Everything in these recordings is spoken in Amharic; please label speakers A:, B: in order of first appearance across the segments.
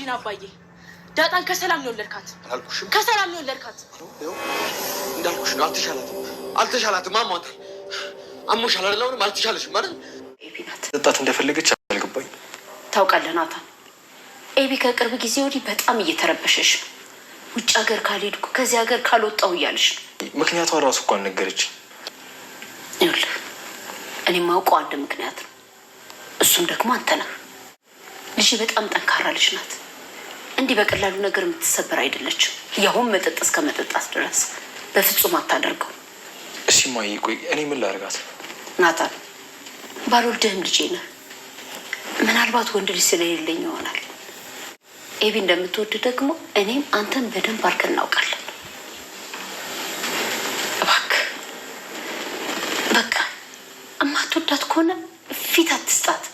A: ዲና አባዬ ዳጣን ከሰላም ነው ወለድካት
B: አልኩሽም
A: ከሰላም ነው ወለድካት
B: እንዳልኩሽ ነው አልተሻላትም አሟታል አሞሻል አይደለም አልተሻለሽም አይደል
A: ኤቢናት
B: ጠጣት እንደፈለገች አልገባኝ
A: ታውቃለህ ናታን ኤቢ ከቅርብ ጊዜ ወዲህ በጣም እየተረበሸሽ ውጭ ሀገር ካልሄድኩ ከዚህ ሀገር ካልወጣሁ እያለሽ
B: ምክንያቷን ራሱ እኮ አልነገረችኝ
A: ይኸውልህ እኔ ማውቀው አንድ ምክንያት ነው እሱም ደግሞ አንተ ነህ ልጅ በጣም ጠንካራ ልጅ ናት እንዲህ በቀላሉ ነገር የምትሰበር አይደለችም ያሁን መጠጥ እስከ መጠጣት ድረስ በፍጹም አታደርገው
B: እሺ ማይ ቆይ እኔ ምን ላደርጋት
A: ናታን ባልወልድህም ልጄ ነህ ምናልባት ወንድ ልጅ ስለሌለኝ ይሆናል ኤቢ እንደምትወድ ደግሞ እኔም አንተን በደንብ አድርገን እናውቃለን እባክህ በቃ እማትወዳት ከሆነ ፊት አትስጣት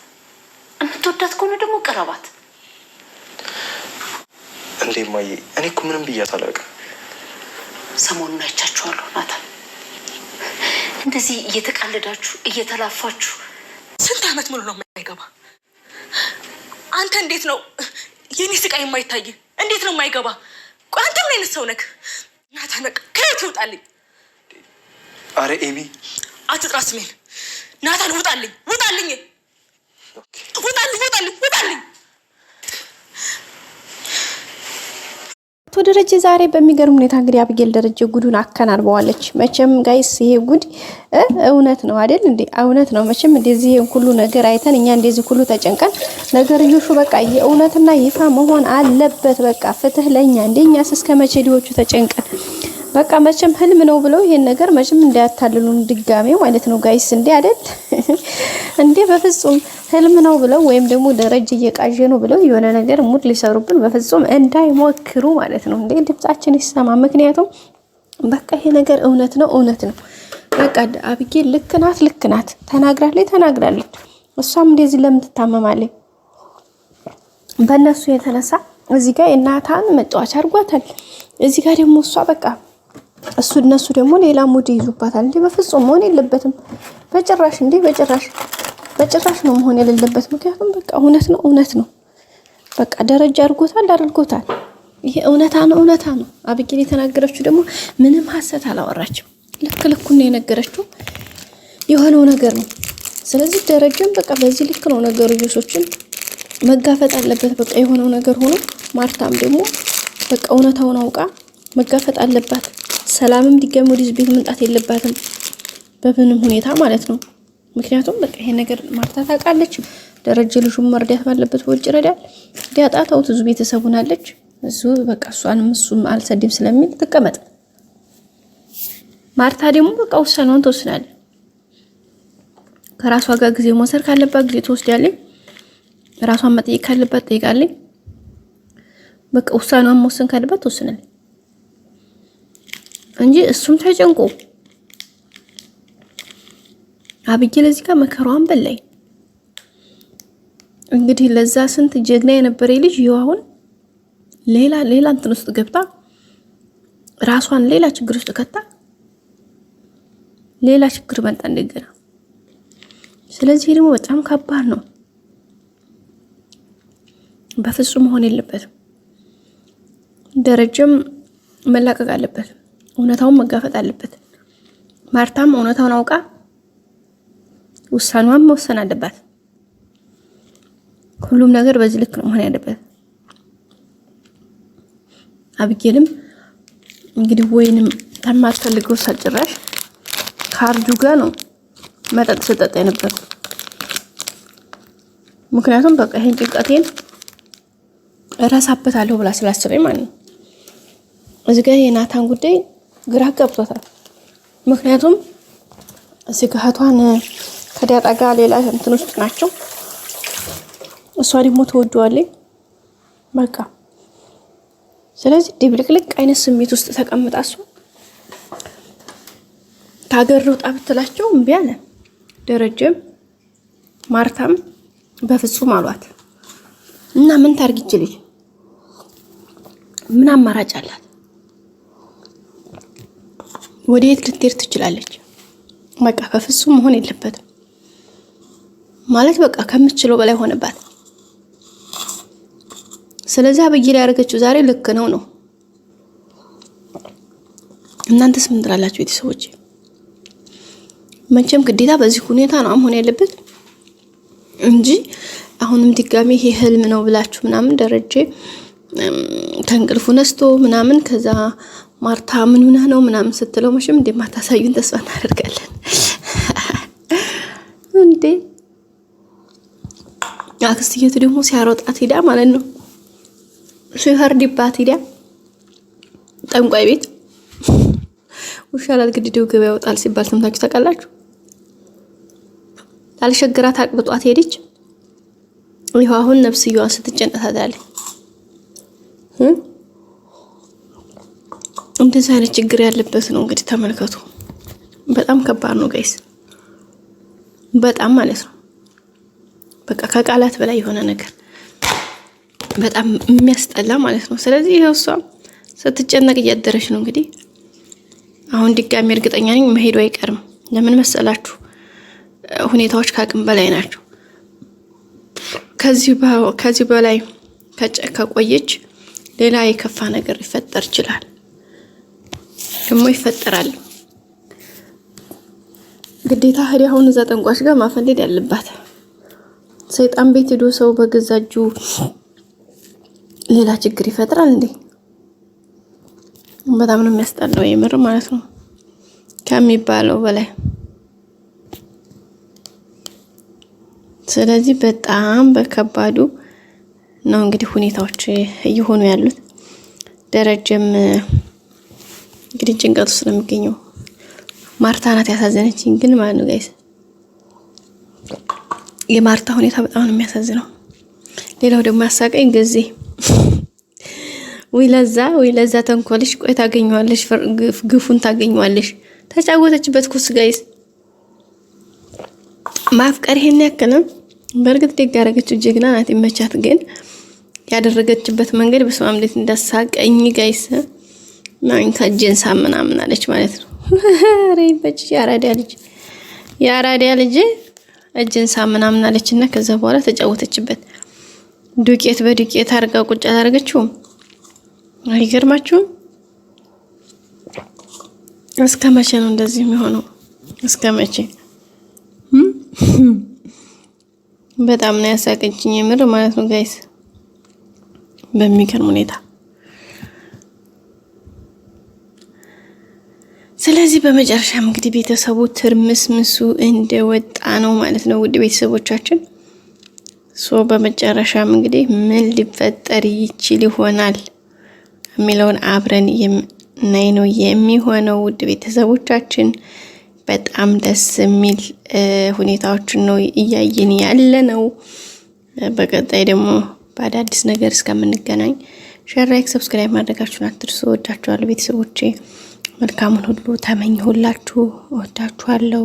A: የምትወዳት ከሆነ ደግሞ ቀረባት
B: እንዴ ማይ እኔ እኮ ምንም ብያት አላውቅም
A: ሰሞኑን አይቻችኋለሁ ናታን እንደዚህ እየተቃለዳችሁ እየተላፋችሁ ስንት ዓመት ሙሉ ነው የማይገባ አንተ እንዴት ነው የኔ ስቃይ የማይታይ እንዴት ነው የማይገባ ቆይ አንተ ምን አይነት ሰው ነህ ናታን በቃ ከየት ይውጣልኝ
B: አረ ኤቢ
A: አትጥራ ስሜን ናታን ውጣልኝ ውጣልኝ
C: ደረጀ ዛሬ በሚገርም ሁኔታ እንግዲህ አብጌል ደረጀ ጉዱን አከናንበዋለች። መቼም ጋይስ ይሄ ጉድ እውነት ነው አይደል እንዴ? እውነት ነው መቼም እንደዚህ ሁሉ ነገር አይተን እኛ እንደዚህ ሁሉ ተጨንቀን ነገርዮሹ በቃ የእውነትና ይፋ መሆን አለበት። በቃ ፍትህ ለኛ እንደኛስ እስከ መቼ ዲዎቹ ተጨንቀን በቃ መቼም ህልም ነው ብለው ይሄን ነገር መቼም እንዳያታልሉን ድጋሜ ማለት ነው ጋይስ እንዴ አይደል እንዴ በፍጹም ህልም ነው ብለው ወይም ደግሞ ደረጀ እየቃዠ ነው ብለው የሆነ ነገር ሙድ ሊሰሩብን በፍጹም እንዳይሞክሩ ማለት ነው እንዴ ድምጻችን ይሰማ ምክንያቱም በቃ ይሄ ነገር እውነት ነው በቃ አብጌል ልክ ናት ተናግራለች እሷም እንደዚህ ለምን ትታመማለች በእነሱ የተነሳ እዚህ ጋር እናታን መጫወቻ አድርጓታል እዚህ ጋር ደግሞ እሷ በቃ እነሱ ደግሞ ሌላ ሙድ ይዙባታል እንዴ በፍጹም መሆን የለበትም በጭራሽ ነው መሆን የሌለበት ምክንያቱም በቃ እውነት ነው በቃ ደረጃ አድርጎታል ይሄ እውነታ ነው አብጌል የተናገረችው ደግሞ ምንም ሐሰት አላወራችም ልኩን ነው የነገረችው የሆነው ነገር ነው ስለዚህ ደረጃም በቃ በዚህ ልክ ነው ነገሩ ይሶችን መጋፈጥ አለበት በቃ የሆነው ነገር ሆኖ ማርታም ደግሞ በቃ እውነታውን አውቃ መጋፈጥ አለባት ሰላምም ድጋሚ ወዲህ ቤት መምጣት የለባትም በምንም ሁኔታ ማለት ነው ምክንያቱም በቃ ይሄ ነገር ማርታ ታውቃለች ደረጀ ልጁን መርዳት ባለበት ወጭ ይረዳል ዲያጣታው ትዙ ቤተሰቡናለች እሱ በቃ እሱም አልሰድም ስለሚል ተቀመጥ ማርታ ደግሞ በቃ ውሳኔውን ተወስናለች ከራሷ ጋር ጊዜ መውሰድ ካለባት ጊዜ ትወስዳለች ራሷን መጠየቅ ካለባት ትጠይቃለች በቃ ውሳኔውን መወሰን ካለባት ትወስናለች እንጂ እሱም ተጨንቆ አብጌል እዚህ ጋር መከራዋን በላይ እንግዲህ ለዛ ስንት ጀግና የነበረ ልጅ ይዋውን ሌላ እንትን ውስጥ ገብታ ራሷን ሌላ ችግር ውስጥ ከታ ሌላ ችግር መጣ እንደገና ስለዚህ ደግሞ በጣም ከባድ ነው በፍጹም መሆን የለበትም ደረጀም መላቀቅ አለበት እውነታውን መጋፈጥ አለበት ማርታም እውነታውን አውቃ ውሳኔዋን መወሰን አለባት ሁሉም ነገር በዚህ ልክ ነው መሆን ያለበት አብጌልም እንግዲህ ወይንም ተማትፈልገው ሳጭራሽ ካርጁ ጋር ነው መጠጥ ሰጠጣ ነበር ምክንያቱም በቃ ይሄን ጭንቀቴን እራሳበታለሁ ብላ ስላሰበኝ ማለት ነው እዚህ ጋር የናታን ጉዳይ ግራ ገብቷታል ምክንያቱም ሲጋቷን ከዳጣ ጋር ሌላ እንትን ውስጥ ናቸው እሷ ደግሞ ተወዷለች በቃ ስለዚህ ድብልቅልቅ አይነት ስሜት ውስጥ ተቀምጣ እሷ ታገር ወጣ ብትላቸው እምቢ አለ ደረጀም ማርታም በፍጹም አሏት እና ምን ታርግ ይችላል ምን አማራጭ አላት ወዴት ልትሄድ ትችላለች በቃ ከፍጹም መሆን የለበትም ማለት በቃ ከምትችለው በላይ ሆነባት ስለዚህ አብይል ያደረገችው ዛሬ ልክ ነው። እናንተስ ምን ትላላችሁ ቤተሰቦች? መቼም ግዴታ በዚህ ሁኔታ ነው አሁን ያለበት እንጂ አሁንም ድጋሚ ይሄ ህልም ነው ብላችሁ ምናምን ደረጀ ከእንቅልፉ ነስቶ ምናምን ከዛ ማርታ ምን ሆነህ ነው ምናምን ስትለው መቼም እንደማታሳዩን ተስፋ እናደርጋለን። እንዴ አክስትየቱ ደግሞ ሲያሮጣት ሄዳ ማለት ነው ሲፈርድባት ሄዳ ጠንቋይ ቤት ውሻላት ግድደው ገበያ ወጣል ሲባል ሰምታችሁ ታውቃላችሁ? አልሸገራት አቅብጧት ሄደች። ይሄው አሁን ነፍስየዋ ስትጨነቅ ታዳለች። እንደዛ አይነት ችግር ያለበት ነው እንግዲህ ተመልከቱ። በጣም ከባድ ነው ጋይስ፣ በጣም ማለት ነው። በቃ ከቃላት በላይ የሆነ ነገር በጣም የሚያስጠላ ማለት ነው። ስለዚህ ይሄው እሷ ስትጨነቅ እያደረች ነው እንግዲህ። አሁን ድጋሚ እርግጠኛ ነኝ መሄዱ አይቀርም። ለምን መሰላችሁ? ሁኔታዎች ከአቅም በላይ ናቸው። ከዚህ በላይ ከቆየች ሌላ የከፋ ነገር ሊፈጠር ይችላል፣ ደግሞ ይፈጠራል። ግዴታ ሄዳ አሁን እዛ ጠንቋሽ ጋር ማፈለድ ያለባት። ሰይጣን ቤት ሄዶ ሰው በገዛጁ ሌላ ችግር ይፈጥራል እንዴ? በጣም ነው የሚያስጠላው የምር ማለት ነው ከሚባለው በላይ። ስለዚህ በጣም በከባዱ ነው እንግዲህ ሁኔታዎች እየሆኑ ያሉት። ደረጀም እንግዲህ ጭንቀት ውስጥ ስለሚገኘው ማርታ ናት ያሳዘነችኝ ግን ማለት ነው ጋይስ፣ የማርታ ሁኔታ በጣም ነው የሚያሳዝነው። ሌላው ደግሞ ያሳቀኝ ጊዜ ወይ ለዛ ተንኮልሽ ቆይ ታገኘዋለሽ፣ ግፉን ታገኘዋለሽ። ተጫወተችበት ኩስ ጋይስ። ማፍቀር ይሄን ያከለም በእርግጥ ደግ ያደረገችው ጀግና ናት፣ ይመቻት። ግን ያደረገችበት መንገድ በስማም እንዴት እንዳሳቀኝ ጋይስ። ማን ከጀንሳ ምናምን አለች ማለት ነው። አሬ በጭ ያራዲያ ልጅ እጅንሳ ምናምን አለችና ከዛ በኋላ ተጫወተችበት። ዱቄት በዱቄት አርጋ ቁጭ አደረገችው። አይገርማችሁም? እስከ መቼ ነው እንደዚህ የሚሆነው? እስከ መቼ? በጣም ነው ያሳቀችኝ የምር ማለት ነው ጋይስ፣ በሚገርም ሁኔታ። ስለዚህ በመጨረሻም እንግዲህ ቤተሰቡ ትርምስምሱ እንደወጣ ነው ማለት ነው ውድ ቤተሰቦቻችን። በመጨረሻም እንግዲህ ምን ሊፈጠር ይችል ይሆናል የሚለውን አብረን የምናይ ነው የሚሆነው ውድ ቤተሰቦቻችን። በጣም ደስ የሚል ሁኔታዎችን ነው እያየን ያለ ነው። በቀጣይ ደግሞ በአዳዲስ ነገር እስከምንገናኝ ሼር፣ ላይክ፣ ሰብስክራይብ ማድረጋችሁን አትርሱ። ወዳችኋለሁ ቤተሰቦቼ። መልካሙን ሁሉ ተመኝሁላችሁ። ወዳችኋለሁ።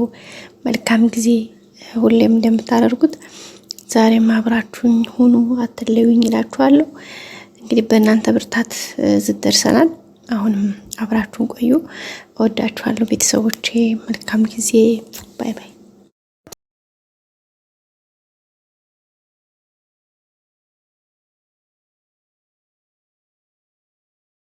C: መልካም ጊዜ ሁሌም እንደምታደርጉት ዛሬም አብራችሁኝ ሁኑ፣ አትለዩኝ እላችኋለሁ። እንግዲህ በእናንተ ብርታት ዝደርሰናል። አሁንም አብራችሁን ቆዩ። ወዳችኋለሁ ቤተሰቦቼ። መልካም ጊዜ። ባይ ባይ።